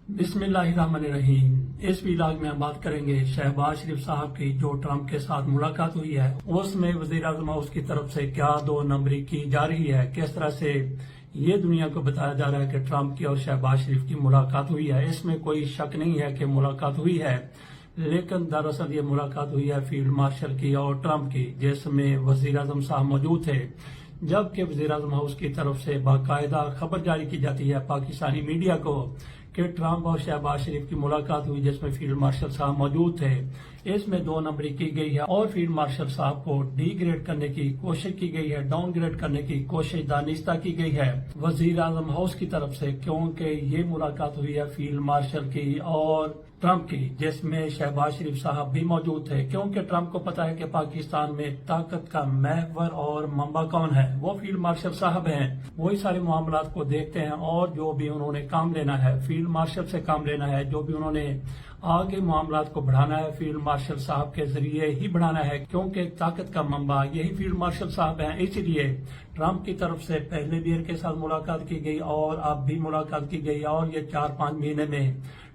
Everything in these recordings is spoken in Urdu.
بسم اللہ الرحمن الرحیم۔ اس ویلاگ میں ہم بات کریں گے شہباز شریف صاحب کی جو ٹرمپ کے ساتھ ملاقات ہوئی ہے، اس میں وزیر اعظم ہاؤس کی طرف سے کیا دو نمبری کی جا رہی ہے، کس طرح سے یہ دنیا کو بتایا جا رہا ہے کہ ٹرمپ کی اور شہباز شریف کی ملاقات ہوئی ہے۔ اس میں کوئی شک نہیں ہے کہ ملاقات ہوئی ہے، لیکن دراصل یہ ملاقات ہوئی ہے فیلڈ مارشل کی اور ٹرمپ کی، جس میں وزیر اعظم صاحب موجود تھے، جبکہ وزیر اعظم ہاؤس کی طرف سے باقاعدہ خبر جاری کی جاتی ہے پاکستانی میڈیا کو کہ ٹرمپ اور شہباز شریف کی ملاقات ہوئی، جس میں فیلڈ مارشل صاحب موجود تھے۔ اس میں دو نمبری کی گئی ہے اور فیلڈ مارشل صاحب کو ڈی گریڈ کرنے کی کوشش کی گئی ہے، ڈاؤن گریڈ کرنے کی کوشش دانستہ کی گئی ہے وزیر اعظم ہاؤس کی طرف سے، کیونکہ یہ ملاقات ہوئی ہے فیلڈ مارشل کی اور ٹرمپ کی، جس میں شہباز شریف صاحب بھی موجود تھے، کیونکہ ٹرمپ کو پتا ہے کہ پاکستان میں طاقت کا محور اور منبع کون ہے، وہ فیلڈ مارشل صاحب ہیں۔ وہی سارے معاملات کو دیکھتے ہیں اور جو بھی انہوں نے کام لینا ہے فیلڈ مارشل سے کام لینا ہے، جو بھی انہوں نے آگے معاملات کو بڑھانا ہے فیلڈ مارشل صاحب کے ذریعے ہی بڑھانا ہے، کیونکہ طاقت کا منبع یہی فیلڈ مارشل صاحب ہیں۔ اسی لیے ٹرمپ کی طرف سے پہلے بھی ان کے ساتھ ملاقات کی گئی اور اب بھی ملاقات کی گئی، اور یہ 4-5 مہینے میں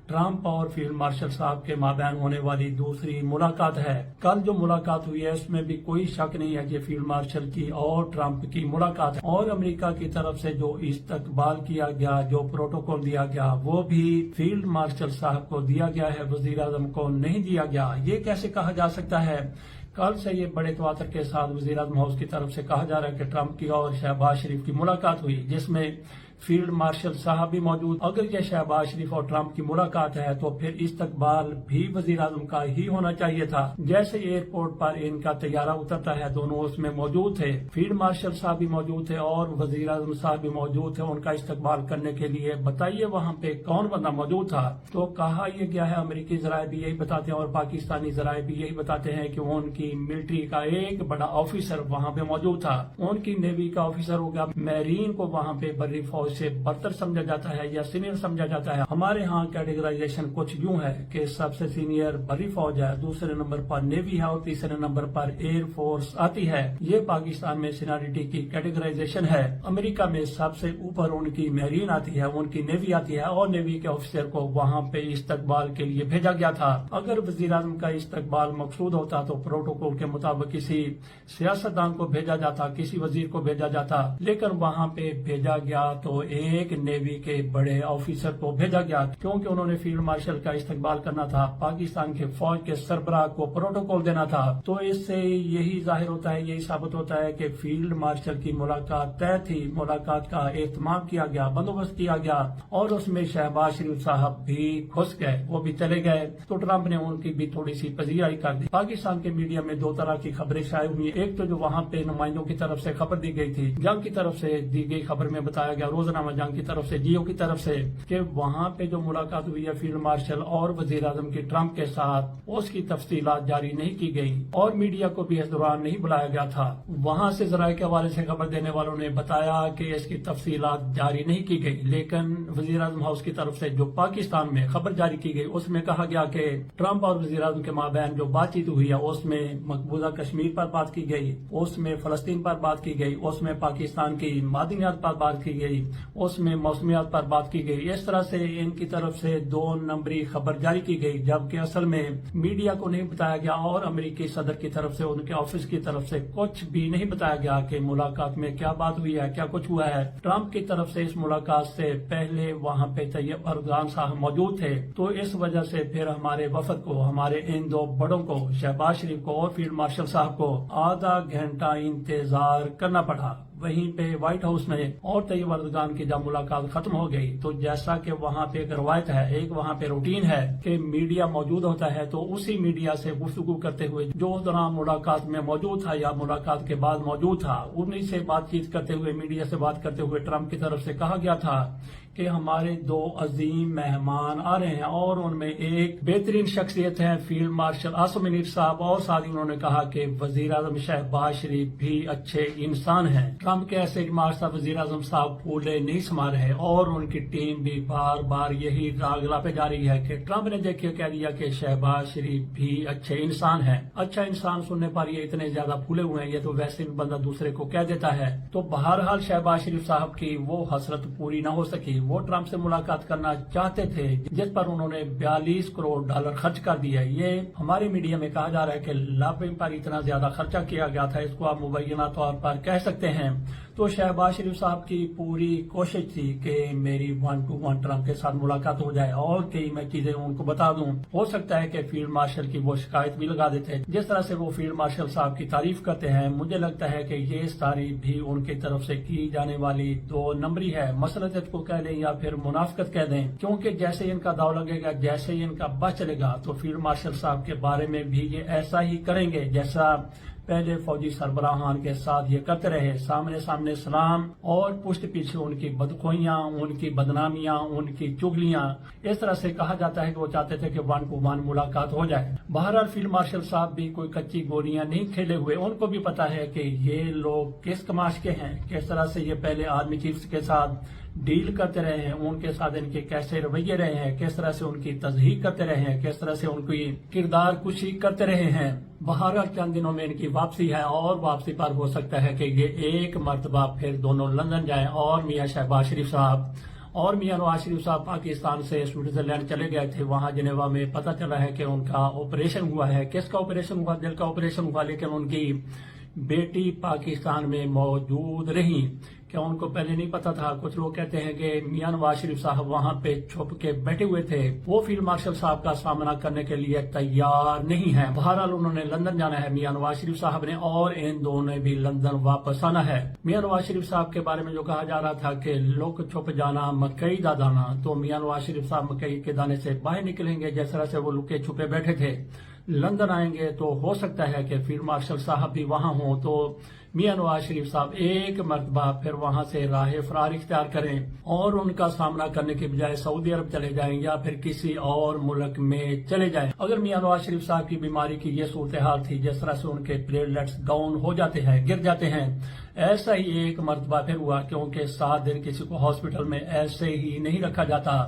ٹرمپ اور فیلڈ مارشل صاحب کے مابین ہونے والی دوسری ملاقات ہے۔ کل جو ملاقات ہوئی ہے اس میں بھی کوئی شک نہیں ہے کہ فیلڈ مارشل کی اور ٹرمپ کی ملاقات ہے، اور امریکہ کی طرف سے جو استقبال کیا گیا، جو پروٹوکول دیا گیا، وہ بھی فیلڈ مارشل صاحب کو دیا گیا ہے، وزیر اعظم کو نہیں دیا گیا۔ یہ کیسے کہا جا سکتا ہے؟ کل سے یہ بڑے تواتر کے ساتھ وزیر اعظم ہاؤس کی طرف سے کہا جا رہا ہے کہ ٹرمپ کی اور شہباز شریف کی ملاقات ہوئی، جس میں فیلڈ مارشل صاحب بھی موجود۔ اگر یہ شہباز شریف اور ٹرمپ کی ملاقات ہے تو پھر استقبال بھی وزیر اعظم کا ہی ہونا چاہیے تھا۔ جیسے ایئرپورٹ پر ان کا طیارہ اترتا ہے، دونوں اس میں موجود تھے، فیلڈ مارشل صاحب بھی موجود تھے اور وزیر اعظم صاحب بھی موجود تھے ان کا استقبال کرنے کے لیے۔ بتائیے وہاں پہ کون بندہ موجود تھا؟ تو کہا یہ گیا ہے، امریکی ذرائع بھی یہی بتاتے ہیں اور پاکستانی ذرائع بھی یہی بتاتے ہیں کہ ان کی ملٹری کا ایک بڑا آفیسر وہاں پہ موجود تھا، ان کی نیوی کا آفیسر ہو گیا، میرین کو وہاں پہ بری فوج سے برتر سمجھا جاتا ہے یا سینئر سمجھا جاتا ہے۔ ہمارے ہاں کیٹیگرائزیشن کچھ یوں ہے کہ سب سے سینئر بری فوج ہے، دوسرے نمبر پر نیوی ہے اور تیسرے نمبر پر ایئر فورس آتی ہے۔ یہ پاکستان میں سینیورٹی کی کیٹیگرائزیشن ہے۔ امریکہ میں سب سے اوپر ان کی میرین آتی ہے، ان کی نیوی آتی ہے، اور نیوی کے آفیسر کو وہاں پہ استقبال کے لیے بھیجا گیا تھا۔ اگر وزیر اعظم کا استقبال مقصود ہوتا تو پروٹوکول کے مطابق کسی سیاستدان کو بھیجا جاتا، کسی وزیر کو بھیجا جاتا، لیکن وہاں پہ بھیجا گیا تو ایک نیوی کے بڑے آفیسر کو بھیجا گیا، کیونکہ انہوں نے فیلڈ مارشل کا استقبال کرنا تھا، پاکستان کے فوج کے سربراہ کو پروٹوکول دینا تھا۔ تو اس سے یہی ظاہر ہوتا ہے، یہی ثابت ہوتا ہے کہ فیلڈ مارشل کی ملاقات طے تھی، ملاقات کا اہتمام کیا گیا، بندوبست کیا گیا، اور اس میں شہباز شریف صاحب بھی گھس گئے، وہ بھی چلے گئے، تو ٹرمپ نے ان کی بھی تھوڑی سی پذیرائی کر دی۔ پاکستان کے میڈیا میں دو طرح کی خبریں شائع ہوئی، ایک تو جو وہاں پہ نمائندوں کی طرف سے خبر دی گئی تھی، جنگ کی طرف سے دی گئی خبر میں بتایا گیا، روزنامہ جنگ کی طرف سے، جیو کی طرف سے، کہ وہاں پہ جو ملاقات ہوئی ہے فیلڈ مارشل اور وزیر اعظم کی ٹرمپ کے ساتھ، اس کی تفصیلات جاری نہیں کی گئی اور میڈیا کو بھی اس دوران نہیں بلایا گیا تھا۔ وہاں سے ذرائع کے حوالے سے خبر دینے والوں نے بتایا کہ اس کی تفصیلات جاری نہیں کی گئی، لیکن وزیر اعظم ہاؤس کی طرف سے جو پاکستان میں خبر جاری کی گئی اس میں کہا گیا کہ ٹرمپ اور وزیر اعظم کے مابین جو بات چیت ہوئی ہے اس میں مقبوضہ کشمیر پر بات کی گئی، اس میں فلسطین پر بات کی گئی، اس میں پاکستان کی معدنیات پر بات کی گئی، اس میں موسمیات پر بات کی گئی۔ اس طرح سے ان کی طرف سے دو نمبری خبر جاری کی گئی، جبکہ اصل میں میڈیا کو نہیں بتایا گیا اور امریکی صدر کی طرف سے، ان کے آفس کی طرف سے کچھ بھی نہیں بتایا گیا کہ ملاقات میں کیا بات ہوئی ہے، کیا کچھ ہوا ہے۔ ٹرمپ کی طرف سے اس ملاقات سے پہلے وہاں پہ طیب اردگان صاحب موجود تھے، تو اس وجہ سے پھر ہمارے وفد کو، ہمارے ان دو بڑوں کو، شہباز شریف کو اور فیلڈ مارشل صاحب کو آدھا گھنٹہ انتظار کرنا پڑا۔ وہیں پہ وائٹ ہاؤس میں اور طیب اردگان کی جب ملاقات ختم ہو گئی تو جیسا کہ وہاں پہ ایک روایت ہے، ایک وہاں پہ روٹین ہے کہ میڈیا موجود ہوتا ہے، تو اسی میڈیا سے گفتگو کرتے ہوئے جو اس دوران ملاقات میں موجود تھا یا ملاقات کے بعد موجود تھا، انہی سے بات چیت کرتے ہوئے، میڈیا سے بات کرتے ہوئے ٹرمپ کی طرف سے کہا گیا تھا کہ ہمارے دو عظیم مہمان آ رہے ہیں اور ان میں ایک بہترین شخصیت ہے فیلڈ مارشل عاصم منیر صاحب، اور ساتھ ہی انہوں نے کہا کہ وزیر اعظم شہباز شریف بھی اچھے انسان ہیں۔ ٹرمپ کے ایسے اجماع سے وزیر اعظم صاحب پھولے نہیں سما رہے اور ان کی ٹیم بھی بار بار یہی راگ لاپے جا رہی ہے کہ ٹرمپ نے دیکھیے کہہ دیا کہ شہباز شریف بھی اچھے انسان ہیں۔ اچھا انسان سننے پر یہ اتنے زیادہ پھولے ہوئے ہیں، یہ تو ویسے بھی بندہ دوسرے کو کہہ دیتا ہے۔ تو بہرحال شہباز شریف صاحب کی وہ حسرت پوری نہ ہو سکی، وہ ٹرمپ سے ملاقات کرنا چاہتے تھے جس پر انہوں نے $42 کروڑ خرچ کر دیا. یہ ہماری میڈیا میں کہا جا رہا ہے کہ لاپنگ پر اتنا زیادہ خرچہ کیا گیا تھا, اس کو آپ مبینہ طور پر کہہ سکتے ہیں. تو شہباز شریف صاحب کی پوری کوشش تھی کہ میری 1-to-1 ٹرمپ کے ساتھ ملاقات ہو جائے اور کئی میں چیزیں ان کو بتا دوں. ہو سکتا ہے کہ فیلڈ مارشل کی وہ شکایت بھی لگا دیتے. جس طرح سے وہ فیلڈ مارشل صاحب کی تعریف کرتے ہیں, مجھے لگتا ہے کہ یہ تعریف بھی ان کی طرف سے کی جانے والی 2 نمبری ہے. مسلطیت کو کہہ دیں یا پھر منافقت کہہ دیں, کیونکہ جیسے ان کا داؤ لگے گا, جیسے ان کا بس چلے گا, تو فیلڈ مارشل صاحب کے بارے میں بھی یہ ایسا ہی کریں گے جیسا پہلے فوجی سربراہان کے ساتھ یہ کرتے رہے. سامنے سلام اور پشت پیچھے ان کی بدخوئیاں, ان کی بدنامیاں, ان کی چگلیاں. اس طرح سے کہا جاتا ہے کہ وہ چاہتے تھے کہ 1-to-1 ملاقات ہو جائے. بہرحال فیلڈ مارشل صاحب بھی کوئی کچی گولیاں نہیں کھیلے ہوئے. ان کو بھی پتا ہے کہ یہ لوگ کس کماش کے ہیں, کس طرح سے یہ پہلے آرمی چیفز کے ساتھ ڈیل کرتے رہے ہیں, ان کے ساتھ ان کے کیسے رویے رہے ہیں, کس طرح سے ان کی تضحیق کرتے رہے ہیں, کس طرح سے ان کی کردار کشی کرتے رہے ہیں. بہرحال چند دنوں میں ان کی واپسی ہے اور واپسی پر ہو سکتا ہے کہ یہ ایک مرتبہ پھر دونوں لندن جائیں اور میاں شہباز شریف صاحب اور میاں نواز شریف صاحب پاکستان سے سوئٹزرلینڈ چلے گئے تھے. وہاں جنیوا میں پتہ چلا ہے کہ ان کا آپریشن ہوا ہے. کس کا آپریشن ہوا؟ دل کا آپریشن ہوا. لیکن ان کی بیٹی پاکستان میں موجود رہی. کیا ان کو پہلے نہیں پتا تھا؟ کچھ لوگ کہتے ہیں کہ میاں نواز شریف صاحب وہاں پہ چھپ کے بیٹھے ہوئے تھے. وہ فیلڈ مارشل صاحب کا سامنا کرنے کے لیے تیار نہیں ہے. بہرحال انہوں نے لندن جانا ہے میاں نواز شریف صاحب نے, اور ان دونوں نے بھی لندن واپس آنا ہے. میاں نواز شریف صاحب کے بارے میں جو کہا جا رہا تھا کہ لوگ چھپ جانا مکئی دا دانا, تو میاں نواز شریف صاحب مکئی کے دانے سے باہر نکلیں گے جس طرح سے وہ لکے چھپے بیٹھے تھے. لندن آئیں گے تو ہو سکتا ہے کہ فیلڈ مارشل صاحب بھی وہاں ہوں, تو میاں نواز شریف صاحب ایک مرتبہ پھر وہاں سے راہ فرار اختیار کریں اور ان کا سامنا کرنے کے بجائے سعودی عرب چلے جائیں یا پھر کسی اور ملک میں چلے جائیں. اگر میاں نواز شریف صاحب کی بیماری کی یہ صورتحال تھی جس طرح سے ان کے پلیٹلیٹس ڈاؤن ہو جاتے ہیں, گر جاتے ہیں, ایسا ہی ایک مرتبہ پھر ہوا, کیونکہ 7 دن کسی کو ہاسپٹل میں ایسے ہی نہیں رکھا جاتا.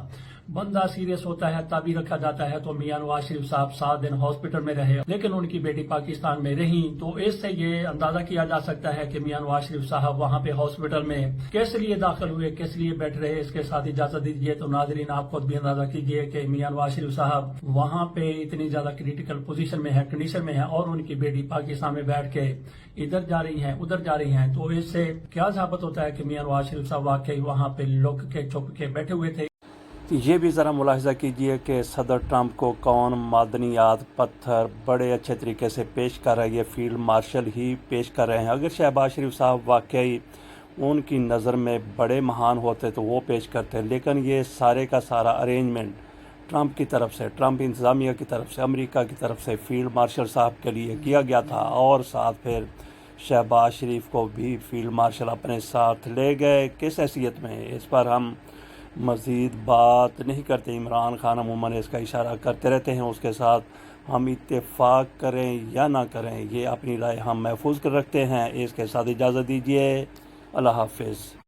بندہ سیریس ہوتا ہے تبھی رکھا جاتا ہے. تو میاں نواز شریف صاحب 7 دن ہاسپٹل میں رہے, لیکن ان کی بیٹی پاکستان میں رہی. تو اس سے یہ اندازہ کیا جا سکتا ہے کہ میاں نواز شریف صاحب وہاں پہ ہاسپٹل میں کس لیے داخل ہوئے, کس لیے بیٹھ رہے. اس کے ساتھ اجازت دیجیے تو ناظرین آپ خود بھی اندازہ کیجیے کہ میاں نواز شریف صاحب وہاں پہ اتنی زیادہ کریٹیکل پوزیشن میں ہے, کنڈیشن میں ہے, اور ان کی بیٹی پاکستان میں بیٹھ کے ادھر جا رہی ہیں ادھر جا رہی ہیں. تو اس سے کیا ثابت ہوتا ہے کہ میاں نواز شریف صاحب واقعی وہاں پہ لک کے چھپ کے بیٹھے ہوئے تھے. یہ بھی ذرا ملاحظہ کیجئے کہ صدر ٹرمپ کو کون معدنیات پتھر بڑے اچھے طریقے سے پیش کر رہا ہے, یہ فیلڈ مارشل ہی پیش کر رہے ہیں. اگر شہباز شریف صاحب واقعی ان کی نظر میں بڑے مہان ہوتے تو وہ پیش کرتے, لیکن یہ سارے کا سارا ارینجمنٹ ٹرمپ کی طرف سے, ٹرمپ انتظامیہ کی طرف سے, امریکہ کی طرف سے فیلڈ مارشل صاحب کے لیے کیا گیا تھا, اور ساتھ پھر شہباز شریف کو بھی فیلڈ مارشل اپنے ساتھ لے گئے. کس حیثیت میں, اس پر ہم مزید بات نہیں کرتے. عمران خان عموماً اس کا اشارہ کرتے رہتے ہیں, اس کے ساتھ ہم اتفاق کریں یا نہ کریں یہ اپنی رائے ہم محفوظ کر رکھتے ہیں. اس کے ساتھ اجازت دیجیے, اللہ حافظ.